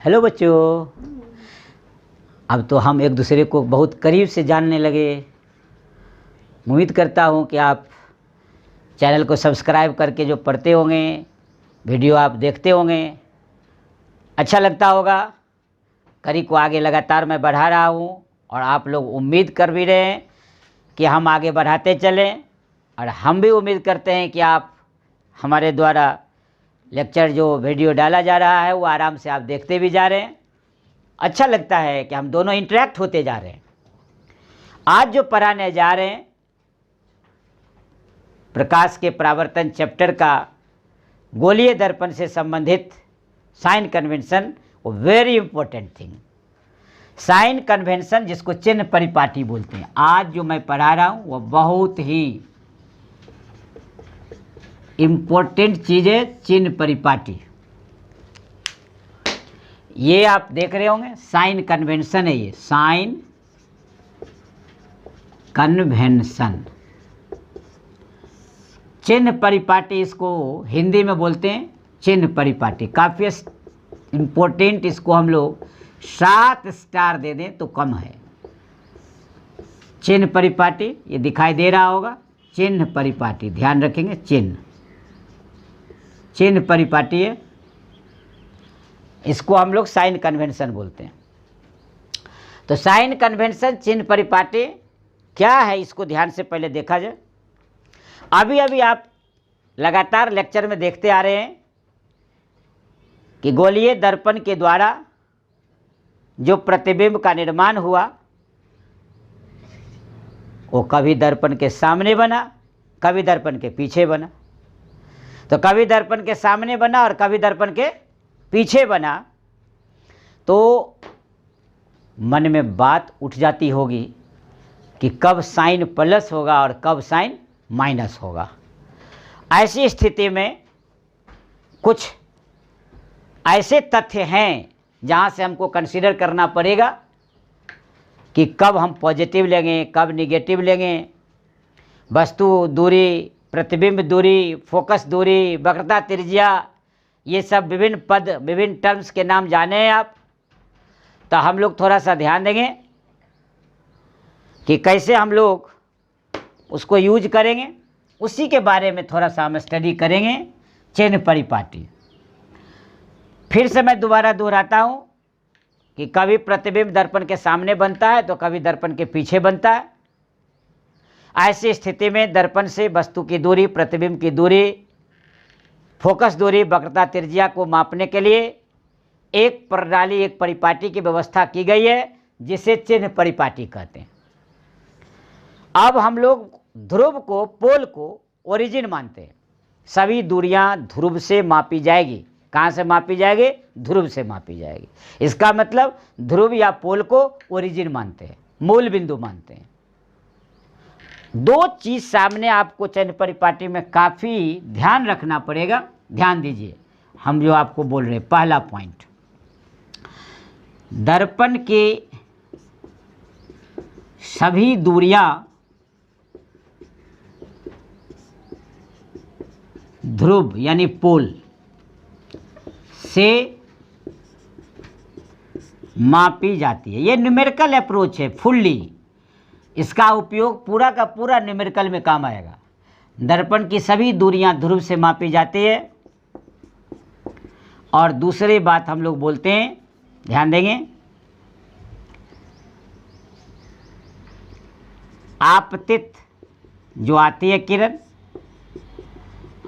Hello बच्चों। अब तो हम एक दूसरे को बहुत करीब से जानने लगे। उम्मीद करता हूँ कि आप चैनल को सब्सक्राइब करके जो पढ़ते होंगे, वीडियो आप देखते होंगे, अच्छा लगता होगा। कड़ी को आगे लगातार मैं बढ़ा रहा हूँ और आप लोग उम्मीद कर भी रहे हैं कि हम आगे बढ़ाते चलें, और हम भी उम्मीद करते हैं कि आप हमारे द्वारा लेक्चर जो वीडियो डाला जा रहा है वो आराम से आप देखते भी जा रहे हैं। अच्छा लगता है कि हम दोनों इंटरेक्ट होते जा रहे हैं। आज जो पढ़ाने जा रहे हैं प्रकाश के परावर्तन चैप्टर का गोलीय दर्पण से संबंधित साइन कन्वेंशन, वो very important thing. Sign convention जिसको चिन्ह परिपाटी बोलते हैं, आज जो मैं पढ़ा रहा हूँ वो बहुत ही इम्पोर्टेंट चीज़ है। चिन्ह परिपाटी ये आप देख रहे होंगे, साइन कन्वेंशन है ये, साइन कन्वेंशन। चिन्ह परिपाटी इसको हिंदी में बोलते हैं, चिन्ह परिपाटी। काफ़ी इम्पोर्टेंट, इसको हम लोग 7 स्टार दे दें तो कम है। चिन्ह परिपाटी ये दिखाई दे रहा होगा, चिन्ह परिपाटी, ध्यान रखेंगे। चिन्ह परिपाटी है, इसको हम लोग साइन कन्वेंशन बोलते हैं। तो साइन कन्वेंशन, चिन्ह परिपाटी क्या है, इसको ध्यान से पहले देखा जाए। अभी अभी आप लगातार लेक्चर में देखते आ रहे हैं कि गोलीय दर्पण के द्वारा जो प्रतिबिंब का निर्माण हुआ वो कभी दर्पण के सामने बना, कभी दर्पण के पीछे बना। तो कभी दर्पण के सामने बना और कभी दर्पण के पीछे बना, तो मन में बात उठ जाती होगी कि कब साइन प्लस होगा और कब साइन माइनस होगा। ऐसी स्थिति में कुछ ऐसे तथ्य हैं जहाँ से हमको कंसीडर करना पड़ेगा कि कब हम पॉजिटिव लेंगे, कब निगेटिव लेंगे। वस्तु दूरी, प्रतिबिंब दूरी, फोकस दूरी, वक्रता त्रिज्या, ये सब विभिन्न पद, विभिन्न टर्म्स के नाम जाने हैं आप। तो हम लोग थोड़ा सा ध्यान देंगे कि कैसे हम लोग उसको यूज करेंगे, उसी के बारे में थोड़ा सा हम स्टडी करेंगे। चिन्ह परिपाटी फिर से मैं दोबारा दोहराता हूँ कि कभी प्रतिबिंब दर्पण के सामने बनता है तो कभी दर्पण के पीछे बनता है। ऐसी स्थिति में दर्पण से वस्तु की दूरी, प्रतिबिंब की दूरी, फोकस दूरी, वक्रता त्रिज्या को मापने के लिए एक प्रणाली, एक परिपाटी की व्यवस्था की गई है जिसे चिन्ह परिपाटी कहते हैं। अब हम लोग ध्रुव को, पोल को ओरिजिन मानते हैं। सभी दूरियां ध्रुव से मापी जाएगी। कहाँ से मापी जाएगी? ध्रुव से मापी जाएगी। इसका मतलब ध्रुव या पोल को ओरिजिन मानते हैं, मूल बिंदु मानते हैं। दो चीज सामने आपको चिन्ह परिपाटी में काफ़ी ध्यान रखना पड़ेगा। ध्यान दीजिए, हम जो आपको बोल रहे हैं, पहला पॉइंट, दर्पण के सभी दूरियां ध्रुव यानी पोल से मापी जाती है। ये न्यूमेरिकल अप्रोच है फुल्ली। इसका उपयोग पूरा का पूरा न्यूमेरिकल में काम आएगा। दर्पण की सभी दूरियां ध्रुव से मापी जाती है। और दूसरी बात हम लोग बोलते हैं, ध्यान देंगे, आपतित जो आती है किरण,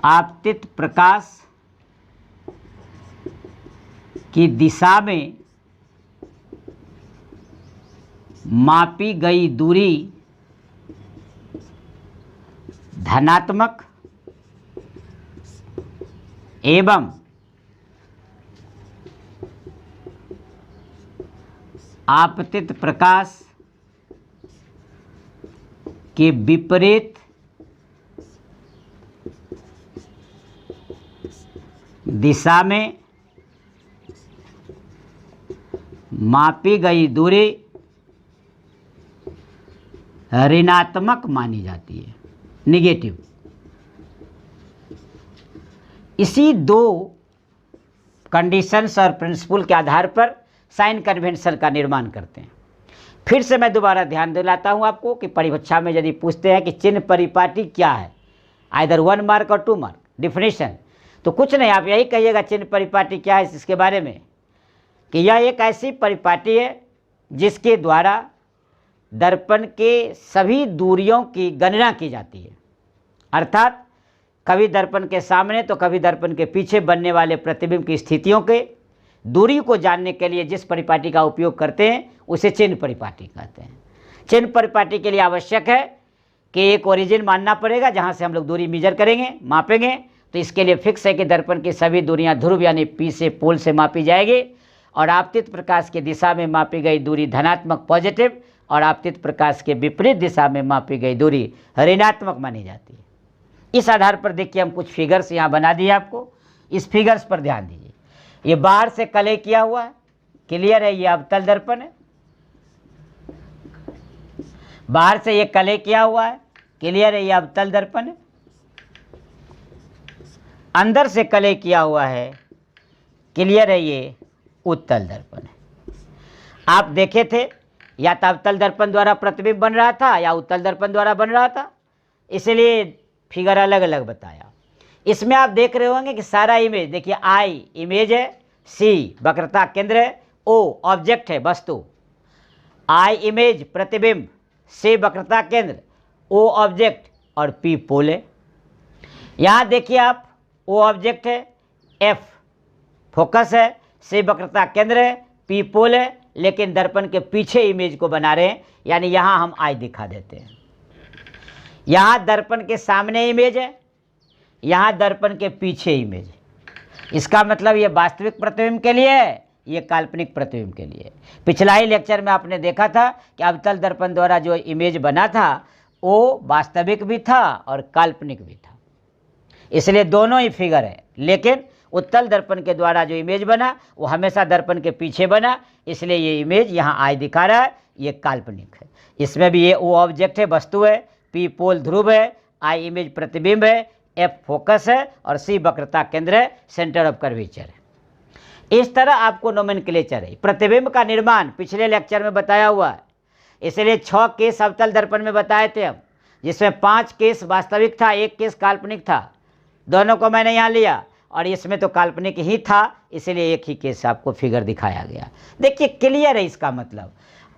आपतित प्रकाश की दिशा में मापी गई दूरी धनात्मक एवं आपतित प्रकाश के विपरीत दिशा में मापी गई दूरी ऋणात्मक मानी जाती है, निगेटिव। इसी दो कंडीशंस और प्रिंसिपल के आधार पर साइन कन्वेंशन का निर्माण करते हैं। फिर से मैं दोबारा ध्यान दिलाता हूं आपको कि परीक्षा में यदि पूछते हैं कि चिन्ह परिपाटी क्या है, आइदर 1 मार्क और 2 मार्क डिफिनेशन, तो कुछ नहीं, आप यही कहिएगा चिन्ह परिपाटी क्या है इसके बारे में, कि यह एक ऐसी परिपाटी है जिसके द्वारा दर्पण के सभी दूरियों की गणना की जाती है। अर्थात कभी दर्पण के सामने तो कभी दर्पण के पीछे बनने वाले प्रतिबिंब की स्थितियों के दूरी को जानने के लिए जिस परिपाटी का उपयोग करते हैं उसे चिन्ह परिपाटी कहते हैं। चिन्ह परिपाटी के लिए आवश्यक है कि एक ओरिजिन मानना पड़ेगा जहां से हम लोग दूरी मेजर करेंगे, मापेंगे। तो इसके लिए फिक्स है कि दर्पण की सभी दूरियां ध्रुव यानी पी से पोल से मापी जाएगी और आपतित प्रकाश की दिशा में मापी गई दूरी धनात्मक पॉजिटिव और आपतित प्रकाश के विपरीत दिशा में मापी गई दूरी ऋणात्मक मानी जाती है। इस आधार पर देखिए हम कुछ फिगर्स यहाँ बना दिए आपको, इस फिगर्स पर ध्यान दीजिए। ये बाहर से कले किया हुआ है, क्लियर है, ये अवतल दर्पण है। बाहर से ये कले किया हुआ है, क्लियर है, ये अवतल दर्पण है। अंदर से कले किया हुआ है, क्लियर है, ये उत्तल दर्पण है। आप देखे थे या तो अवतल दर्पण द्वारा प्रतिबिंब बन रहा था या उत्तल दर्पण द्वारा बन रहा था, इसलिए फिगर अलग अलग बताया। इसमें आप देख रहे होंगे कि सारा इमेज देखिए, आई इमेज है, सी वक्रता केंद्र है, ओ ऑब्जेक्ट है वस्तु, आई इमेज प्रतिबिंब, सी वक्रता केंद्र, ओ ऑब्जेक्ट और पी पोल है। यहाँ देखिए आप, ओ ऑब्जेक्ट है, एफ फोकस है, सी वक्रता केंद्र है, पी पोल है, लेकिन दर्पण के पीछे इमेज को बना रहे हैं, यानी यहाँ हम आई दिखा देते हैं। यहाँ दर्पण के सामने इमेज है, यहाँ दर्पण के पीछे इमेज है। इसका मतलब ये वास्तविक प्रतिबिंब के लिए है, ये काल्पनिक प्रतिबिंब के लिए। पिछला ही लेक्चर में आपने देखा था कि अवतल दर्पण द्वारा जो इमेज बना था वो वास्तविक भी था और काल्पनिक भी था, इसलिए दोनों ही फिगर है। लेकिन उत्तल दर्पण के द्वारा जो इमेज बना वो हमेशा दर्पण के पीछे बना, इसलिए ये इमेज यहाँ आई दिखा रहा है, ये काल्पनिक है। इसमें भी ये ओ ऑब्जेक्ट है वस्तु है, पी पोल ध्रुव है, आई इमेज प्रतिबिंब है, एफ फोकस है और सी वक्रता केंद्र है, सेंटर ऑफ कर्वेचर है। इस तरह आपको नोमेनक्लेचर है। प्रतिबिंब का निर्माण पिछले लेक्चर में बताया हुआ है, इसलिए 6 केस अवतल दर्पण में बताए थे हम, जिसमें 5 केस वास्तविक था, 1 केस काल्पनिक था। दोनों को मैंने यहाँ लिया और इसमें तो काल्पनिक ही था, इसलिए एक ही केस आपको फिगर दिखाया गया। देखिए क्लियर है, इसका मतलब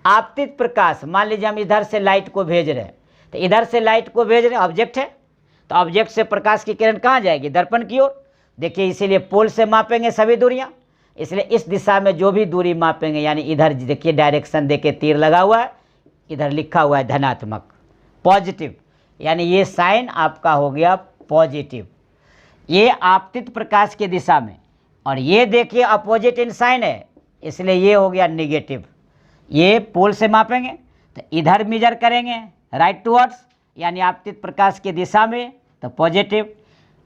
आपतित प्रकाश, मान लीजिए हम इधर से लाइट को भेज रहे हैं, तो इधर से लाइट को भेज रहे हैं, ऑब्जेक्ट है, तो ऑब्जेक्ट से प्रकाश की किरण कहाँ जाएगी, दर्पण की ओर। देखिए इसीलिए पोल से मापेंगे सभी दूरियां, इसलिए इस दिशा में जो भी दूरी मापेंगे, यानी इधर देखिए डायरेक्शन देके तीर लगा हुआ है, इधर लिखा हुआ है धनात्मक पॉजिटिव, यानी ये साइन आपका हो गया पॉजिटिव, ये आपतित प्रकाश की दिशा में। और ये देखिए अपोजिट इन साइन है, इसलिए ये हो गया निगेटिव। ये पोल से मापेंगे तो इधर मेजर करेंगे राइट टुवर्ड्स, यानी आपतित प्रकाश की दिशा में तो पॉजिटिव,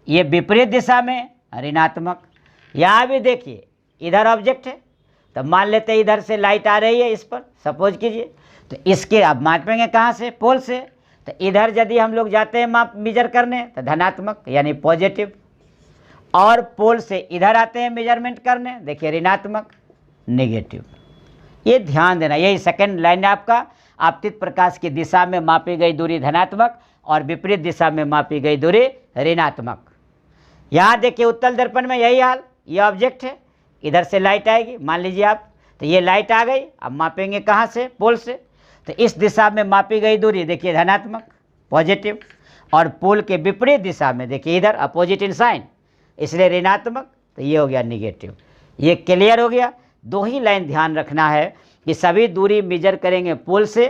ये विपरीत दिशा में ऋणात्मक। यहाँ भी देखिए इधर ऑब्जेक्ट है, तो मान लेते हैं इधर से लाइट आ रही है इस पर, सपोज कीजिए, तो इसके अब मापेंगे कहाँ से, पोल से। तो इधर यदि हम लोग जाते हैं माप मेजर करने तो धनात्मक यानी पॉजिटिव, और पोल से इधर आते हैं मेजरमेंट करने, देखिए ऋणात्मक नेगेटिव। ये ध्यान देना, यही सेकंड लाइन है आपका, आपतित प्रकाश की दिशा में मापी गई दूरी धनात्मक और विपरीत दिशा में मापी गई दूरी ऋणात्मक। यहाँ देखिए उत्तल दर्पण में यही हाल, ये ऑब्जेक्ट है, इधर से लाइट आएगी, मान लीजिए आप, तो ये लाइट आ गई, अब मापेंगे कहाँ से, पोल से, तो इस दिशा में मापी गई दूरी देखिए धनात्मक पॉजिटिव, और पोल के विपरीत दिशा में देखिए इधर अपोजिट इन साइन, इसलिए ऋणात्मक, तो ये हो गया निगेटिव। ये क्लियर हो गया। 2 ही लाइन ध्यान रखना है कि सभी दूरी मेजर करेंगे पोल से,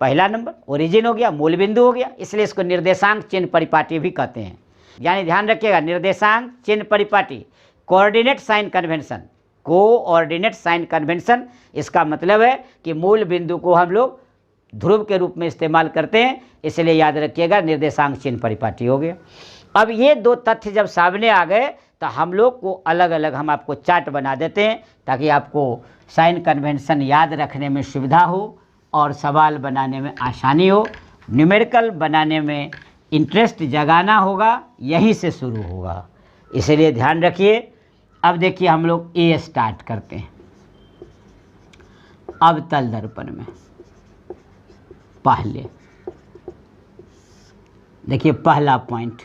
पहला नंबर ओरिजिन हो गया, मूल बिंदु हो गया, इसलिए इसको निर्देशांक चिन्ह परिपाटी भी कहते हैं। यानी ध्यान रखिएगा, निर्देशांक चिन्ह परिपाटी, coordinate sign convention, coordinate sign convention, इसका मतलब है कि मूल बिंदु को हम लोग ध्रुव के रूप में इस्तेमाल करते हैं, इसलिए याद रखिएगा निर्देशांक चिन्ह परिपाटी हो गया। अब ये 2 तथ्य जब सामने आ गए तो हम लोग को अलग अलग हम आपको चार्ट बना देते हैं, ताकि आपको साइन कन्वेंशन याद रखने में सुविधा हो और सवाल बनाने में आसानी हो, न्यूमेरिकल बनाने में इंटरेस्ट जगाना होगा, यहीं से शुरू होगा। इसलिए ध्यान रखिए। अब देखिए हम लोग ए स्टार्ट करते हैं। अब तल दर्पण में पहले देखिए पहला पॉइंट,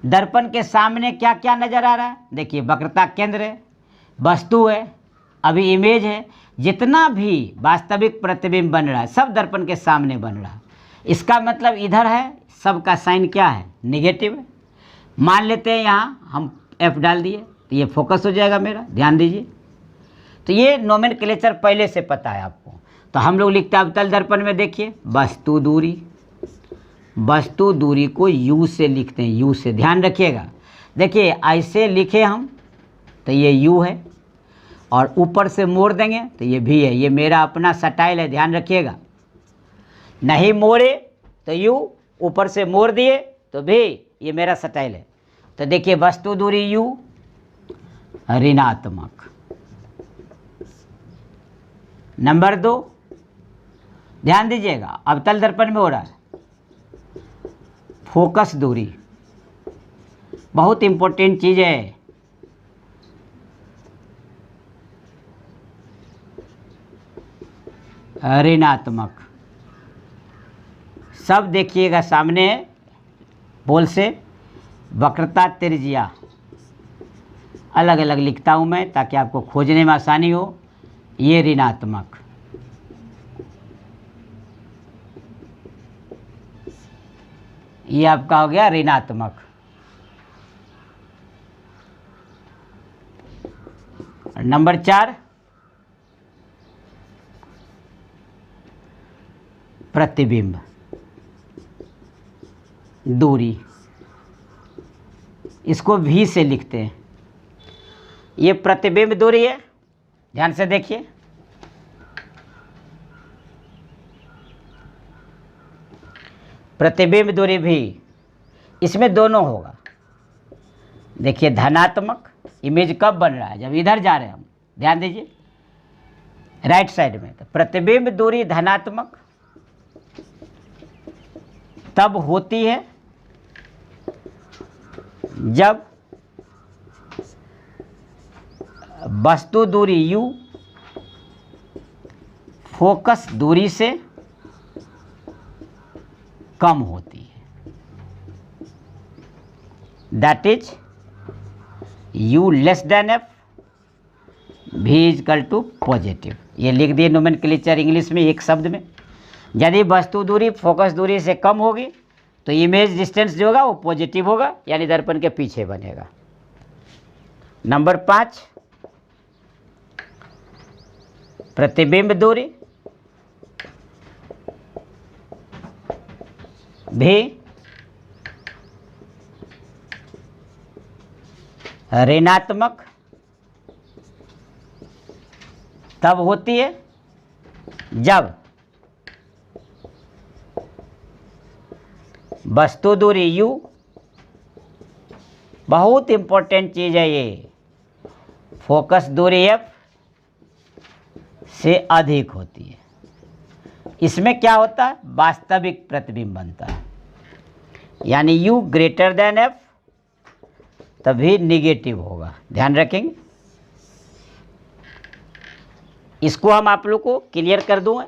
दर्पण के सामने क्या क्या नजर आ रहा है। देखिए वक्रता केंद्र है, वस्तु है, अभी इमेज है, जितना भी वास्तविक प्रतिबिंब बन रहा है सब दर्पण के सामने बन रहा है। इसका मतलब इधर है, सबका साइन क्या है, निगेटिव है। मान लेते हैं यहाँ हम F डाल दिए तो ये फोकस हो जाएगा मेरा, ध्यान दीजिए। तो ये नोमेनक्लेचर पहले से पता है आपको। तो हम लोग लिखते हैं अवतल दर्पण में, देखिए वस्तु दूरी, वस्तु दूरी को U से लिखते हैं, U से, ध्यान रखिएगा। देखिए ऐसे लिखे हम तो ये U है, और ऊपर से मोड़ देंगे तो ये भी है। ये मेरा अपना स्टाइल है, ध्यान रखिएगा। नहीं मोड़े तो U, ऊपर से मोड़ दिए तो भी, ये मेरा स्टाइल है। तो देखिए वस्तु दूरी U ऋणात्मक। नंबर 2, ध्यान दीजिएगा अवतल दर्पण में हो रहा है फोकस दूरी, बहुत इंपॉर्टेंट चीज है। ऋणात्मक, सब देखिएगा सामने बोल से, वक्रता त्रिज्या अलग अलग लिखता हूं मैं ताकि आपको खोजने में आसानी हो। ये ऋणात्मक, ये आपका हो गया ऋणात्मक। नंबर 4, प्रतिबिंब दूरी, इसको V से लिखते हैं। ये प्रतिबिंब दूरी है, ध्यान से देखिए। प्रतिबिंब दूरी भी, इसमें दोनों होगा। देखिए धनात्मक, इमेज कब बन रहा है, जब इधर जा रहे हैं हम, ध्यान दीजिए राइट साइड में। तो प्रतिबिंब दूरी धनात्मक तब होती है जब वस्तु दूरी U फोकस दूरी से कम होती है। That is U less than F, V equal to positive. ये लिख दिए नोमेनक्लेचर इंग्लिश में एक शब्द में। यदि वस्तु दूरी फोकस दूरी से कम होगी तो इमेज डिस्टेंस जो होगा वो पॉजिटिव होगा, यानी दर्पण के पीछे बनेगा। नंबर 5, प्रतिबिंब दूरी भी ऋणात्मक तब होती है जब वस्तु दूरी U, बहुत इंपॉर्टेंट चीज है ये, फोकस दूरी F से अधिक होती है। इसमें क्या होता है, वास्तविक प्रतिबिंब बनता है, यानी U ग्रेटर देन F तभी निगेटिव होगा, ध्यान रखेंगे। इसको हम आप लोग को क्लियर कर दूं।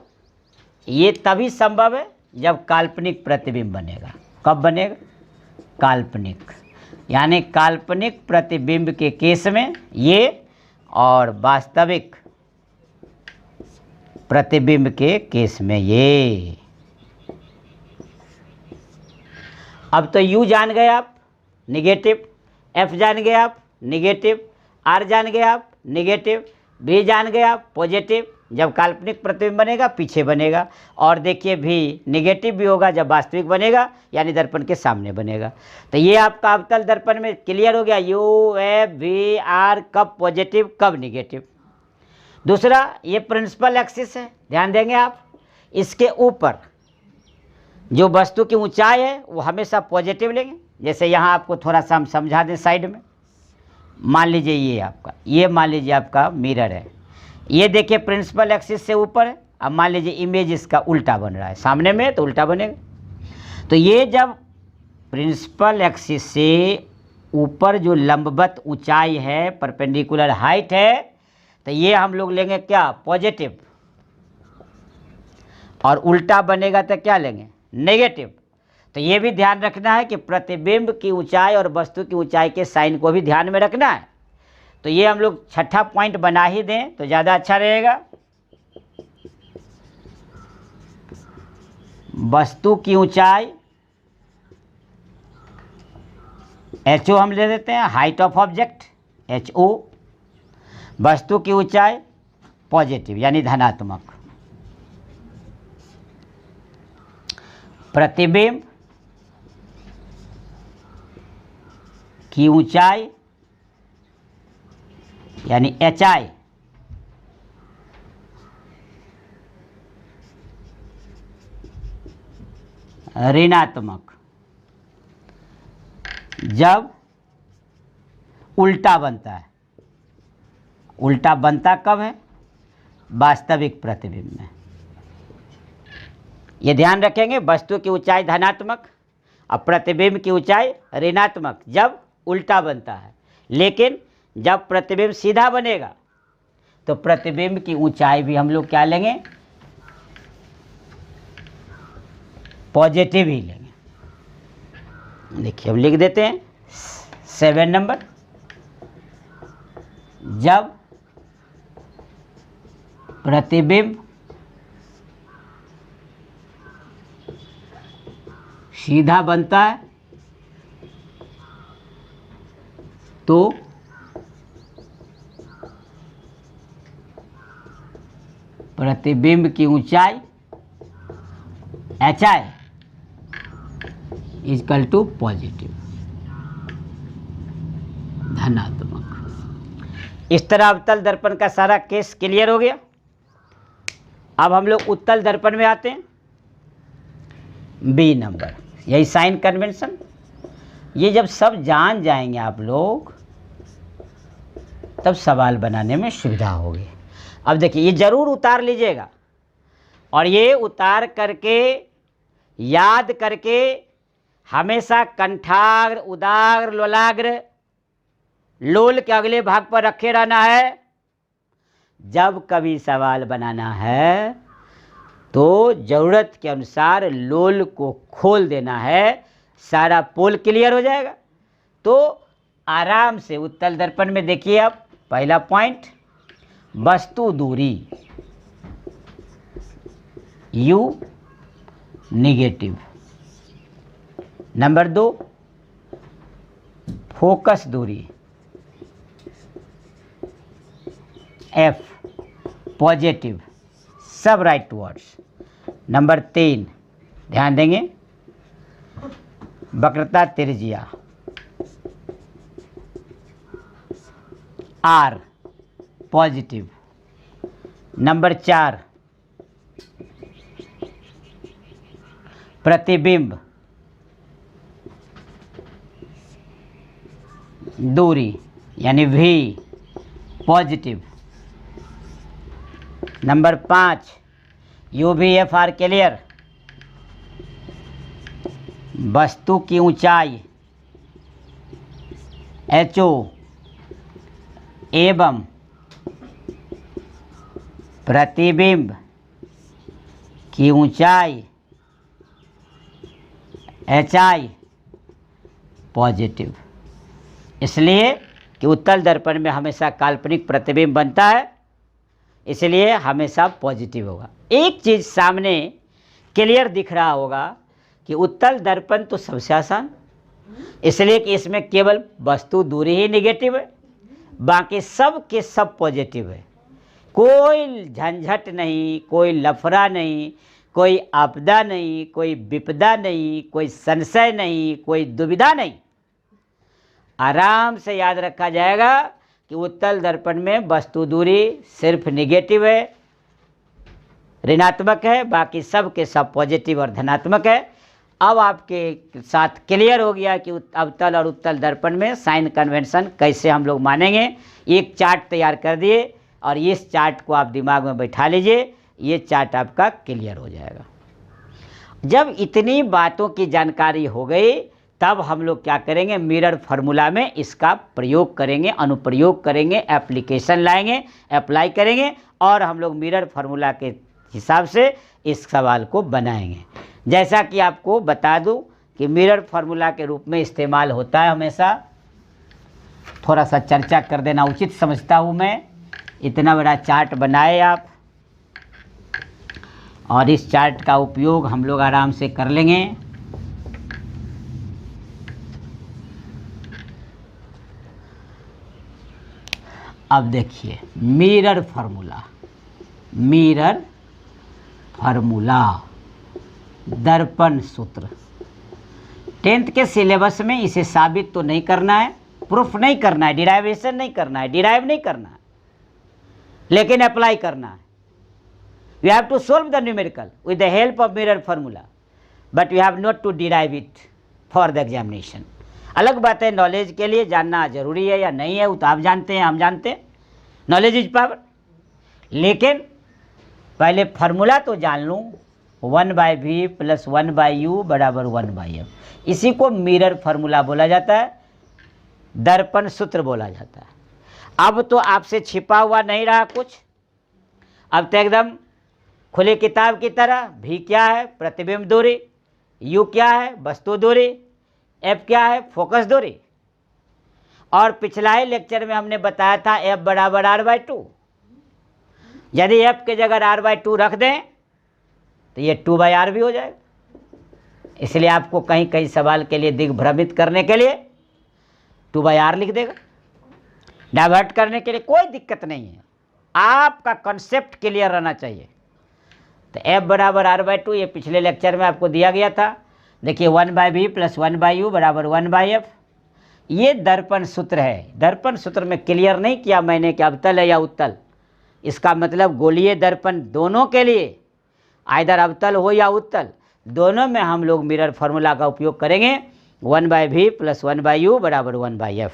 ये तभी संभव है जब काल्पनिक प्रतिबिंब बनेगा। कब बनेगा, काल्पनिक, यानी काल्पनिक प्रतिबिंब के केस में ये, और वास्तविक प्रतिबिंब के केस में ये। अब तो U जान गए आप, निगेटिव, F जान गए आप, निगेटिव, R जान गए आप, निगेटिव, V जान गए आप, पॉजिटिव। जब काल्पनिक प्रतिबिंब बनेगा पीछे बनेगा, और देखिए भी निगेटिव भी होगा जब वास्तविक बनेगा, यानी दर्पण के सामने बनेगा। तो ये आपका अवतल दर्पण में क्लियर हो गया, U, F, V, R कब पॉजिटिव कब निगेटिव। दूसरा, ये प्रिंसिपल एक्सिस है, ध्यान देंगे आप। इसके ऊपर जो वस्तु की ऊंचाई है वो हमेशा पॉजिटिव लेंगे। जैसे यहाँ आपको थोड़ा सा हम समझा दें साइड में। मान लीजिए ये आपका, ये मान लीजिए आपका मिरर है, ये देखिए प्रिंसिपल एक्सिस से ऊपर है। अब मान लीजिए इमेज इसका उल्टा बन रहा है, सामने में तो उल्टा बनेगा। तो ये जब प्रिंसिपल एक्सिस से ऊपर जो लंबवत ऊंचाई है, परपेंडिकुलर हाइट है, तो ये हम लोग लेंगे क्या, पॉजिटिव, और उल्टा बनेगा तो क्या लेंगे, नेगेटिव। तो ये भी ध्यान रखना है कि प्रतिबिंब की ऊंचाई और वस्तु की ऊंचाई के साइन को भी ध्यान में रखना है। तो ये हम लोग छठा पॉइंट बना ही दें तो ज़्यादा अच्छा रहेगा। वस्तु की ऊंचाई HO हम ले देते हैं, हाइट ऑफ ऑब्जेक्ट HO। वस्तु की ऊंचाई पॉजिटिव यानी धनात्मक। प्रतिबिंब की ऊंचाई यानी HI ऋणात्मक। जब उल्टा बनता है, उल्टा बनता कब है, वास्तविक प्रतिबिंब में। ये ध्यान रखेंगे, वस्तु की ऊंचाई धनात्मक और प्रतिबिंब की ऊंचाई ऋणात्मक जब उल्टा बनता है। लेकिन जब प्रतिबिंब सीधा बनेगा तो प्रतिबिंब की ऊंचाई भी हम लोग क्या लेंगे, पॉजिटिव ही लेंगे। देखिए अब लिख देते हैं 7 नंबर। जब प्रतिबिंब सीधा बनता है तो प्रतिबिंब की ऊंचाई HI इक्वल टू पॉजिटिव, धनात्मक। इस तरह अवतल दर्पण का सारा केस क्लियर हो गया। अब हम लोग उत्तल दर्पण में आते हैं। B नंबर, यही साइन कन्वेंशन। ये जब सब जान जाएंगे आप लोग तब सवाल बनाने में सुविधा होगी। अब देखिए ये जरूर उतार लीजिएगा और ये उतार करके याद करके हमेशा कंठाग्र, उदाग्र, लोलाग्र, लोल के अगले भाग पर रखे रहना है। जब कभी सवाल बनाना है तो ज़रूरत के अनुसार लोल को खोल देना है, सारा पोल क्लियर हो जाएगा। तो आराम से उत्तल दर्पण में देखिए। अब पहला पॉइंट, वस्तु दूरी U निगेटिव। नंबर 2, फोकस दूरी F पॉजिटिव, सब राइट वर्ड्स। नंबर 3 ध्यान देंगे, वक्रता त्रिज्या R पॉजिटिव। नंबर 4 प्रतिबिंब दूरी यानी V positive. Number 5 UVFR clear. वस्तु की ऊंचाई HO एवं प्रतिबिंब की ऊंचाई HI पॉजिटिव। इसलिए कि उत्तल दर्पण में हमेशा काल्पनिक प्रतिबिंब बनता है, इसलिए हमेशा पॉजिटिव होगा। एक चीज़ सामने क्लियर दिख रहा होगा कि उत्तल दर्पण तो सबसे आसान, इसलिए कि इसमें केवल वस्तु दूरी ही निगेटिव है, बाकी सब के सब पॉजिटिव है। कोई झंझट नहीं, कोई लफड़ा नहीं, कोई आपदा नहीं, कोई विपदा नहीं, कोई संशय नहीं, कोई दुविधा नहीं। आराम से याद रखा जाएगा कि उत्तल दर्पण में वस्तु दूरी सिर्फ निगेटिव है, ऋणात्मक है, बाकी सब के सब पॉजिटिव और धनात्मक है। अब आपके साथ क्लियर हो गया कि अवतल और उत्तल दर्पण में साइन कन्वेंशन कैसे हम लोग मानेंगे। एक चार्ट तैयार कर दिए और इस चार्ट को आप दिमाग में बैठा लीजिए, ये चार्ट आपका क्लियर हो जाएगा। जब इतनी बातों की जानकारी हो गई तब हम लोग क्या करेंगे, मिरर फार्मूला में इसका प्रयोग करेंगे, अनुप्रयोग करेंगे, एप्लीकेशन लाएंगे, अप्लाई करेंगे और हम लोग मिरर फार्मूला के हिसाब से इस सवाल को बनाएंगे। जैसा कि आपको बता दूं कि मिरर फार्मूला के रूप में इस्तेमाल होता है हमेशा, थोड़ा सा चर्चा कर देना उचित समझता हूँ मैं। इतना बड़ा चार्ट बनाए आप और इस चार्ट का उपयोग हम लोग आराम से कर लेंगे। अब देखिए मिरर फार्मूला, मिरर फार्मूला, दर्पण सूत्र। 10th के सिलेबस में इसे साबित तो नहीं करना है, प्रूफ नहीं करना है, डिराइवेशन नहीं करना है, डिराइव नहीं करना है, लेकिन अप्लाई करना है। We have to solve the numerical with the help of mirror formula, but we have not to derive it for the examination. अलग बात है, नॉलेज के लिए जानना जरूरी है या नहीं है वो तो आप जानते हैं, हम जानते हैं, नॉलेज इज पावर। लेकिन पहले फार्मूला तो जान लूँ, 1/v + 1/u बराबर 1/f। इसी को मिरर फार्मूला बोला जाता है, दर्पण सूत्र बोला जाता है। अब तो आपसे छिपा हुआ नहीं रहा कुछ, अब तो एकदम खुली किताब की तरह। v क्या है, प्रतिबिंब दूरी, u क्या है, वस्तु दूरी, f क्या है, फोकस दूरी। और पिछला ही लेक्चर में हमने बताया था f बराबर r/2। यदि f के जगह r/2 रख दें तो ये 2/r भी हो जाएगा। इसलिए आपको कहीं कहीं सवाल के लिए दिग्भ्रमित करने के लिए 2/r लिख देगा, डाइवर्ट करने के लिए कोई दिक्कत नहीं है। आपका कॉन्सेप्ट क्लियर रहना चाहिए। तो f बराबर r/2 ये पिछले लेक्चर में आपको दिया गया था। देखिए 1/v + 1/u बराबर 1/f। ये दर्पण सूत्र है। दर्पण सूत्र में क्लियर नहीं किया मैंने कि अवतल है या उत्तल। इसका मतलब गोलीय दर्पण दोनों के लिए, आइदर अवतल हो या उत्तल, दोनों में हम लोग मिरर फार्मूला का उपयोग करेंगे। 1/v + 1/u बराबर 1/f।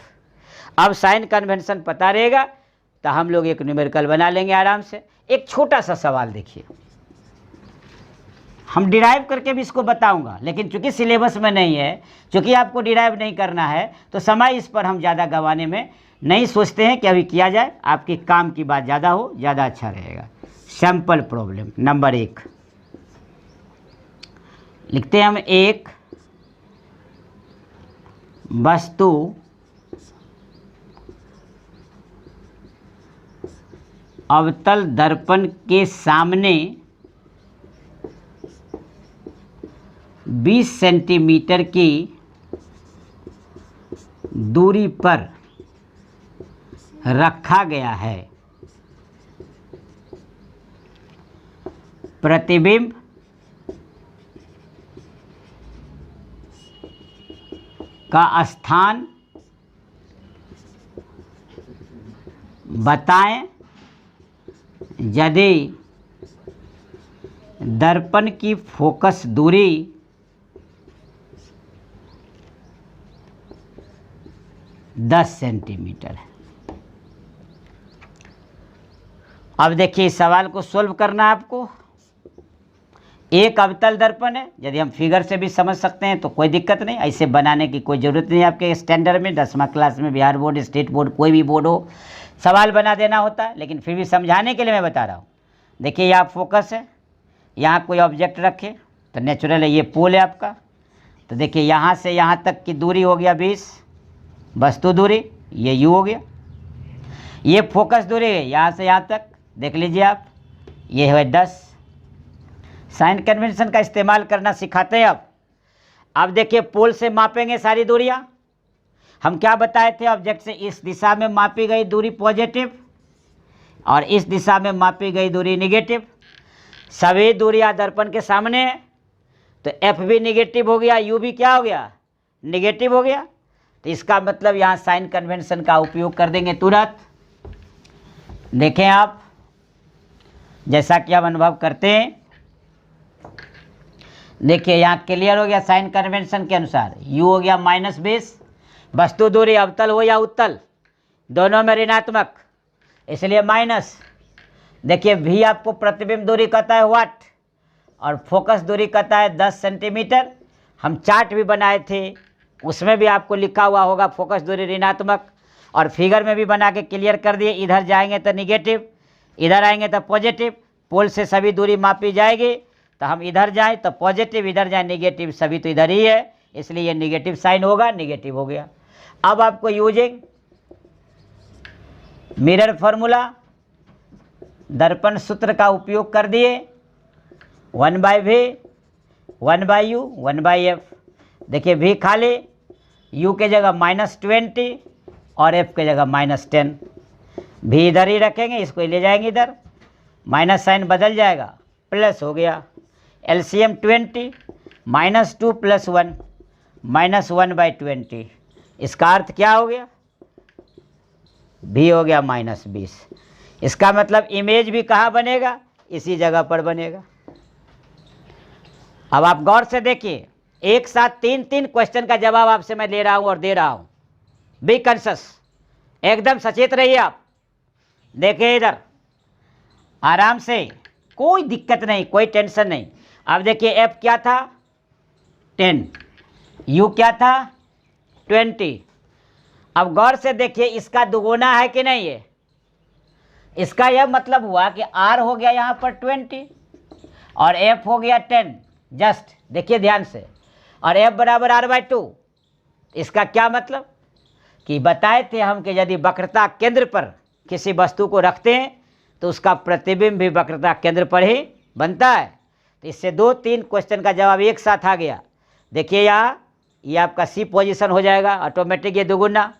अब साइन कन्वेंशन पता रहेगा तो हम लोग एक न्यूमेरिकल बना लेंगे आराम से। एक छोटा सा सवाल देखिए, हम डिराइव करके भी इसको बताऊंगा, लेकिन चूंकि सिलेबस में नहीं है, चूंकि आपको डिराइव नहीं करना है, तो समय इस पर हम ज़्यादा गंवाने में नहीं सोचते हैं कि अभी किया जाए। आपकी काम की बात ज़्यादा हो, ज़्यादा अच्छा रहेगा। सैंपल प्रॉब्लम नंबर 1 लिखते हैं हम। एक वस्तु अवतल दर्पण के सामने 20 सेंटीमीटर की दूरी पर रखा गया है। प्रतिबिंब का स्थान बताएं यदि दर्पण की फोकस दूरी 10 सेंटीमीटर है। अब देखिए इस सवाल को सोल्व करना है आपको। एक अवतल दर्पण है, यदि हम फिगर से भी समझ सकते हैं तो कोई दिक्कत नहीं, ऐसे बनाने की कोई ज़रूरत नहीं। आपके स्टैंडर्ड में 10वीं क्लास में बिहार बोर्ड, स्टेट बोर्ड, कोई भी बोर्ड हो, सवाल बना देना होता है, लेकिन फिर भी समझाने के लिए मैं बता रहा हूँ। देखिए यहाँ फोकस है, यहाँ कोई ऑब्जेक्ट रखे तो नेचुरल है, ये पोल है आपका। तो देखिए यहाँ से यहाँ तक की दूरी हो गया 20, वस्तु दूरी, ये u हो गया। ये फोकस दूरी है यहाँ से यहाँ तक, देख लीजिए आप, ये है 10। साइन कन्वेंशन का इस्तेमाल करना सिखाते हैं अब देखिए पोल से मापेंगे सारी दूरियां। हम क्या बताए थे, ऑब्जेक्ट से इस दिशा में मापी गई दूरी पॉजिटिव और इस दिशा में मापी गई दूरी निगेटिव। सभी दूरियां दर्पण के सामने है, तो एफ भी निगेटिव हो गया, यू भी क्या हो गया, निगेटिव हो गया। तो इसका मतलब यहाँ साइन कन्वेंशन का उपयोग कर देंगे तुरंत। देखें आप, जैसा कि हम अनुभव करते हैं, देखिए यहाँ क्लियर हो गया साइन कन्वेंशन के अनुसार। u हो गया -20, वस्तु दूरी अवतल हो या उत्तल दोनों में ऋणात्मक, इसलिए माइनस। देखिए v आपको प्रतिबिंब दूरी कहता है वाट और फोकस दूरी कहता है 10 सेंटीमीटर। हम चार्ट भी बनाए थे उसमें भी आपको लिखा हुआ होगा फोकस दूरी ऋणात्मक, और फिगर में भी बना के क्लियर कर दिए। इधर जाएंगे तो निगेटिव, इधर आएंगे तो पॉजिटिव, पोल से सभी दूरी मापी जाएगी। तो हम इधर जाएं तो पॉजिटिव, इधर जाएं निगेटिव, सभी तो इधर ही है, इसलिए ये निगेटिव साइन होगा, निगेटिव हो गया। अब आपको यूजिंग मिरर फॉर्मूला, दर्पण सूत्र का उपयोग कर दिए, 1/v 1/u 1/f। देखिए v खाली, u के जगह -20 और f के जगह -10। v इधर ही रखेंगे, इसको ले जाएंगे इधर, माइनस साइन बदल जाएगा, प्लस हो गया। एलसीएम 20, -2 + 1 -1/20। इसका अर्थ क्या हो गया? v हो गया -20। इसका मतलब इमेज भी कहाँ बनेगा? इसी जगह पर बनेगा। अब आप गौर से देखिए, एक साथ 3 क्वेश्चन का जवाब आपसे मैं ले रहा हूं और दे रहा हूं। बी कॉन्शियस, एकदम सचेत रहिए आप। देखिए इधर आराम से, कोई दिक्कत नहीं, कोई टेंशन नहीं। अब देखिए एफ क्या था? 10, यू क्या था? 20। अब गौर से देखिए, इसका दुगुना है कि नहीं है? इसका यह मतलब हुआ कि आर हो गया यहाँ पर 20 और एफ हो गया 10। जस्ट देखिए ध्यान से, और एफ बराबर r/2। इसका क्या मतलब? कि बताए थे हम कि यदि वक्रता केंद्र पर किसी वस्तु को रखते हैं तो उसका प्रतिबिंब भी वक्रता केंद्र पर ही बनता है। तो इससे 2-3 क्वेश्चन का जवाब एक साथ आ गया। देखिए यहाँ, ये आपका सी पोजीशन हो जाएगा ऑटोमेटिक, ये दुगुना।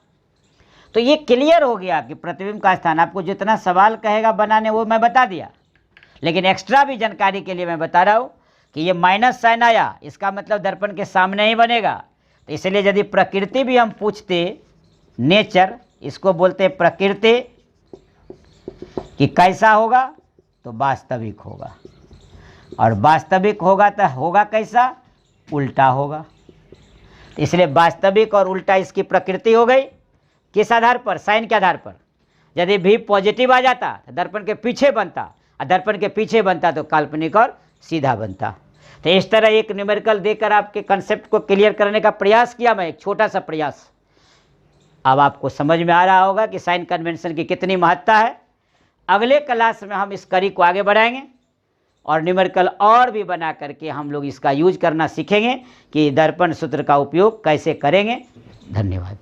तो ये क्लियर हो गया कि प्रतिबिंब का स्थान। आपको जितना सवाल कहेगा बनाने वो मैं बता दिया, लेकिन एक्स्ट्रा भी जानकारी के लिए मैं बता रहा हूँ कि ये माइनस साइन आया, इसका मतलब दर्पण के सामने ही बनेगा। तो इसलिए यदि प्रकृति भी हम पूछते, नेचर इसको बोलते हैं प्रकृति, कि कैसा होगा, तो वास्तविक होगा। और वास्तविक होगा तो होगा कैसा? उल्टा होगा। इसलिए वास्तविक और उल्टा इसकी प्रकृति हो गई। किस आधार पर? साइन के आधार पर। यदि भी पॉजिटिव आ जाता तो दर्पण के पीछे बनता, और दर्पण के पीछे बनता तो काल्पनिक और सीधा बनता। तो इस तरह एक न्यूमेरिकल देकर आपके कंसेप्ट को क्लियर करने का प्रयास किया मैं, एक छोटा सा प्रयास। अब आपको समझ में आ रहा होगा कि साइन कन्वेंशन की कितनी महत्ता है। अगले क्लास में हम इस कड़ी को आगे बढ़ाएंगे और न्यूमेरिकल और भी बना करके हम लोग इसका यूज करना सीखेंगे कि दर्पण सूत्र का उपयोग कैसे करेंगे। धन्यवाद।